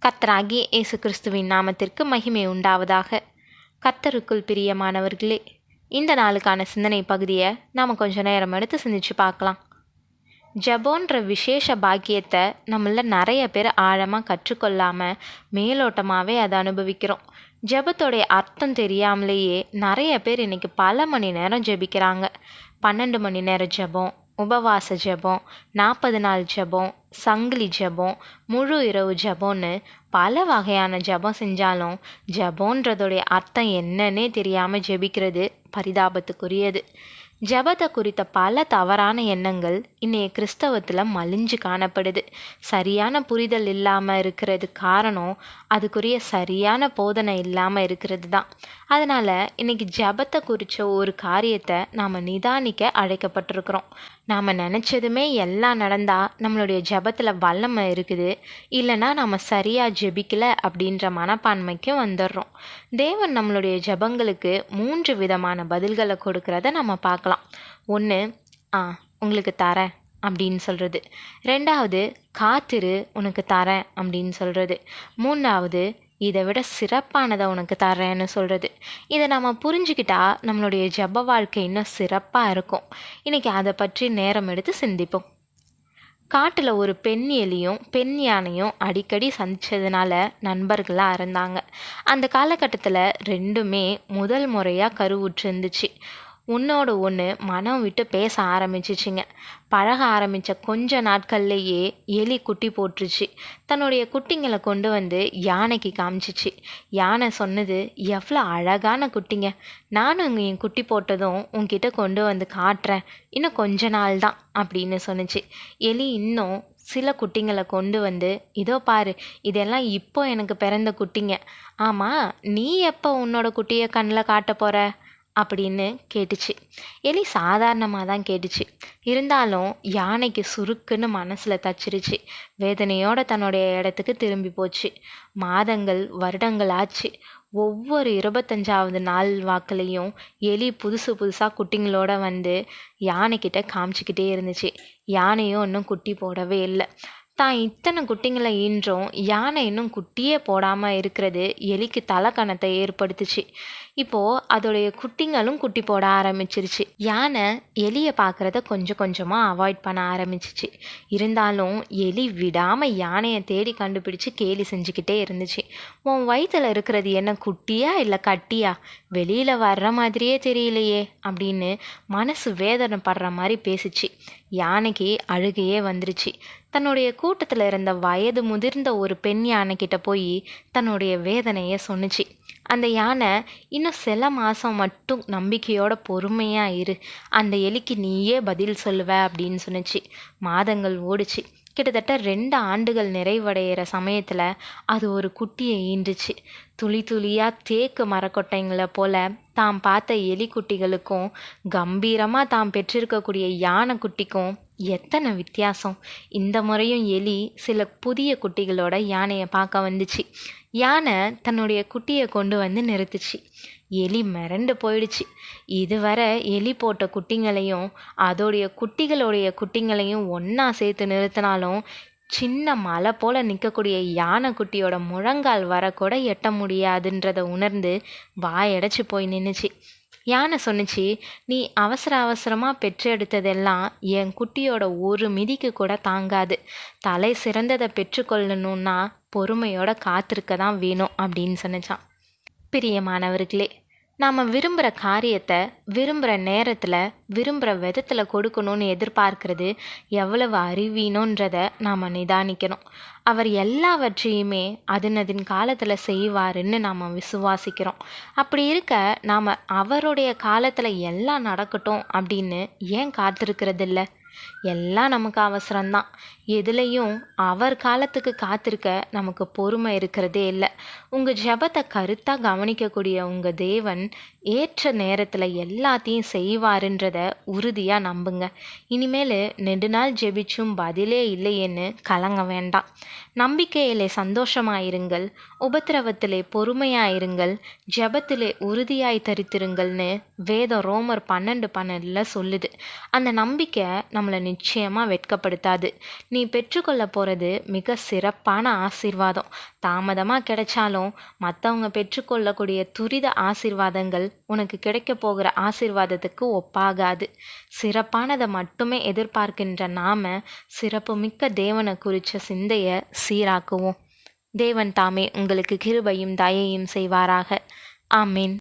கர்த்தராகிய இயேசு கிறிஸ்துவின் நாமத்திற்கு மகிமை உண்டாவதாக. கர்த்தருக்குள் பிரியமானவர்களே, இந்த நாளுக்கான சிந்தனை பகுதியை நாம் கொஞ்சம் நேரம் எடுத்து சிந்திச்சு பார்க்கலாம். ஜெபம்ன்ற விசேஷ பாக்கியத்தை நம்மள நிறைய பேர் ஆழமாக கற்றுக்கொள்ளாமல் மேலோட்டமாகவே அதை அனுபவிக்கிறோம். ஜெபத்தோடைய அர்த்தம் தெரியாமலேயே நிறைய பேர் இன்றைக்கி பல மணி நேரம் ஜெபிக்கிறாங்க. 12 மணி நேரம் ஜெபம், உபவாச ஜெபம், 40 நாள் ஜெபம், சங்கிலி ஜெபம், முழு இரவு ஜெபம்னு பல வகையான ஜெபம் செஞ்சாலும் ஜெபன்றதோடைய அர்த்தம் என்னன்னே தெரியாமல் ஜெபிக்கிறது பரிதாபத்துக்குரியது. ஜெபத்தை குறித்த பல தவறான எண்ணங்கள் இன்றைய கிறிஸ்தவத்தில் மலிஞ்சு காணப்படுது. சரியான புரிதல் இல்லாமல் இருக்கிறது காரணம் அதுக்குரிய சரியான போதனை இல்லாமல் இருக்கிறது தான். அதனால் இன்றைக்கி ஜெபத்தை குறித்த ஒரு காரியத்தை நாம் நிதானிக்க அழைக்கப்பட்டிருக்கிறோம். நாம் நினச்சதுமே எல்லாம் நடந்தால் நம்மளுடைய ஜெபத்தில் வல்லமை இருக்குது, இல்லைன்னா நம்ம சரியாக ஜெபிக்கலை அப்படின்ற மனப்பான்மைக்கு வந்துடுறோம். தேவன் நம்மளுடைய ஜெபங்களுக்கு 3 விதமான பதில்களை கொடுக்கறத நம்ம பார்க்கலாம். 1, உங்களுக்கு தரேன் அப்படின்னு சொல்கிறது. 2வது, காத்திரு உனக்கு தரேன் அப்படின்னு சொல்கிறது. 3வது, இதை விட சிறப்பானதை உனக்கு தரேன்னு சொல்கிறது. இதை நம்ம புரிஞ்சுக்கிட்டா நம்மளுடைய ஜெப வாழ்க்கை இன்னும் சிறப்பாக இருக்கும். இன்றைக்கி அதை பற்றி நேரம் எடுத்து சிந்திப்போம். காட்டில் ஒரு பெண் எலியும் பெண் யானையும் அடிக்கடி சந்தித்ததுனால நண்பர்களாக இருந்தாங்க. அந்த காலகட்டத்தில் ரெண்டுமே முதல் முறையாக கருவுற்றிருந்துச்சு. ஒன்றோட ஒன்று மனம் விட்டு பேச ஆரம்பிச்சிச்சிங்க. பழக ஆரம்பித்த கொஞ்ச நாட்கள்லேயே எலி குட்டி போட்டுருச்சு. தன்னுடைய குட்டிங்களை கொண்டு வந்து யானைக்கு காமிச்சிச்சு. யானை சொன்னது, எவ்வளோ அழகான குட்டிங்க, நானும் என் குட்டி போட்டதும் உன்கிட்ட கொண்டு வந்து காட்டுறேன், இன்னும் கொஞ்ச நாள் தான் அப்படின்னு சொன்னிச்சு. எலி இன்னும் சில குட்டிங்களை கொண்டு வந்து, இதோ பாரு, இதெல்லாம் இப்போ எனக்கு பிறந்த குட்டிங்க. ஆமாம், நீ எப்போ உன்னோட குட்டியை கண்ணில் காட்ட போகிற அப்படின்னு கேட்டுச்சு. எலி சாதாரணமாக தான் கேட்டுச்சு. இருந்தாலும் யானைக்கு சுருக்குன்னு மனசில் தச்சிருச்சு. வேதனையோடு தன்னுடைய இடத்துக்கு திரும்பி போச்சு. மாதங்கள் வருடங்கள் ஆச்சு. ஒவ்வொரு 25வது நாள் வாக்குலையும் எலி புதுசாக குட்டிங்களோட வந்து யானைக்கிட்ட காமிச்சிக்கிட்டே இருந்துச்சு. யானையும் இன்னும் குட்டி போடவே இல்லை. தான் இத்தனை குட்டிங்களை ஈன்றும் யானை இன்னும் குட்டியே போடாமல் இருக்கிறது எலிக்கு தலைக்கணத்தை ஏற்படுத்துச்சு. இப்போது அதோடைய குட்டிங்களும் குட்டி போட ஆரம்பிச்சிருச்சு. யானை எலியை பார்க்குறத கொஞ்சம் கொஞ்சமாக அவாய்ட் பண்ண ஆரம்பிச்சிச்சு. இருந்தாலும் எலி விடாமல் யானையை தேடி கண்டுபிடிச்சு கேலி செஞ்சுக்கிட்டே இருந்துச்சு. உன் வயிற்றில் இருக்கிறது என்ன குட்டியா இல்லை கட்டியா, வெளியில் வர்ற மாதிரியே தெரியலையே அப்படின்னு மனசு வேதனைப்படுற மாதிரி பேசிச்சு. யானைக்கு அழுகையே வந்துருச்சு. தன்னுடைய கூட்டத்தில் இருந்த வயது முதிர்ந்த ஒரு பெண் யானைக்கிட்ட போய் தன்னுடைய வேதனையை சொன்னிச்சு. அந்த யானை, இன்னும் சில மாதம் மட்டும் நம்பிக்கையோட பொறுமையாக இரு, அந்த எலிக்கு நீயே பதில் சொல்லுவ அப்படின்னு சொன்னிச்சு. மாதங்கள் ஓடிச்சு. கிட்டத்தட்ட 2 ஆண்டுகள் நிறைவடைகிற சமயத்தில் அது ஒரு குட்டியை ஈன்றுச்சு. துளி துளியாக தேக்கு மரக்கொட்டைங்களை போல தாம் பார்த்த எலிக்குட்டிகளுக்கும் கம்பீரமாக தாம் பெற்றிருக்கக்கூடிய யானை குட்டிக்கும் எத்தனை வித்தியாசம். இந்த முறையும் எலி சில புதிய குட்டிகளோட யானையை பார்க்க வந்துச்சு. யானை தன்னுடைய குட்டியை கொண்டு வந்து நிறுத்துச்சு. எலி மிரண்டு போயிடுச்சு. இதுவரை எலி போட்ட குட்டிங்களையும் அதோடைய குட்டிங்களையும் ஒன்றா சேர்த்து நிறுத்தினாலும் சின்ன மலை போல் நிற்கக்கூடிய யானை குட்டியோட முழங்கால் வரக்கூட எட்ட முடியாதுன்றதை உணர்ந்து வாயடைச்சு போய் நின்றுச்சு. யானை சொன்னிச்சு, நீ அவசரமாக பெற்றெடுத்ததெல்லாம் என் குட்டியோட ஒரு மிதிக்கு கூட தாங்காது. தலை சிறந்ததை பெற்றுக்கொள்ளணுன்னா பொறுமையோட காத்திருக்க தான் வேணும் அப்படின்னு சொன்னிச்சான். பிரியமானவர்களே, நாம் விரும்புகிற காரியத்தை விரும்புகிற நேரத்தில் விரும்புகிற விதத்தில் கொடுக்கணும்னு எதிர்பார்க்கறது எவ்வளவு அறிவீனோன்றதை நாம் நிதானிக்கணும். அவர் எல்லாவற்றையுமே அதன் காலத்தில் செய்வாருன்னு நாம் விசுவாசிக்கிறோம். அப்படி இருக்க நாம் அவருடைய காலத்தில் எல்லாம் நடக்கட்டும் அப்படின்னு ஏன் காத்திருக்கிறது இல்லை? எல்லாம் நமக்கு அவசரம்தான். எதுலேயும் அவர் காலத்துக்கு காத்திருக்க நமக்கு பொறுமை இருக்கிறதே இல்லை. உங்கள் ஜெபத்தை கருத்தாக கவனிக்கக்கூடிய உங்கள் தேவன் ஏற்ற நேரத்தில் எல்லாத்தையும் செய்வாருன்றத உறுதியாக நம்புங்க. இனிமேல் நெடுநாள் ஜெபிச்சும் பதிலே இல்லையேன்னு கலங்க வேண்டாம். நம்பிக்கையிலே சந்தோஷமாயிருங்கள், உபத்திரவத்திலே பொறுமையாயிருங்கள், ஜெபத்திலே உறுதியாய் தரித்திருங்கள்னு வேதம் ரோமர் 12:12 சொல்லுது. அந்த நம்பிக்கை நம்மளை நிச்சயமாக வெட்கப்படுத்தாது. நீ பெற்றுக்கொள்ள போகிறது மிக சிறப்பான ஆசீர்வாதம். தாமதமாக கிடைச்சாலும் மற்றவங்க பெற்றுக்கொள்ளக்கூடிய துரித ஆசீர்வாதங்கள் உனக்கு கிடைக்க போகிற ஆசீர்வாதத்துக்கு ஒப்பாகாது. சிறப்பானதை மட்டுமே எதிர்பார்க்கின்ற நாம சிறப்புமிக்க தேவனை குறித்த சிந்தையை சீராக்குவோம். தேவன் தாமே உங்களுக்கு கிருபையும் தயையும் செய்வாராக. ஆமீன்.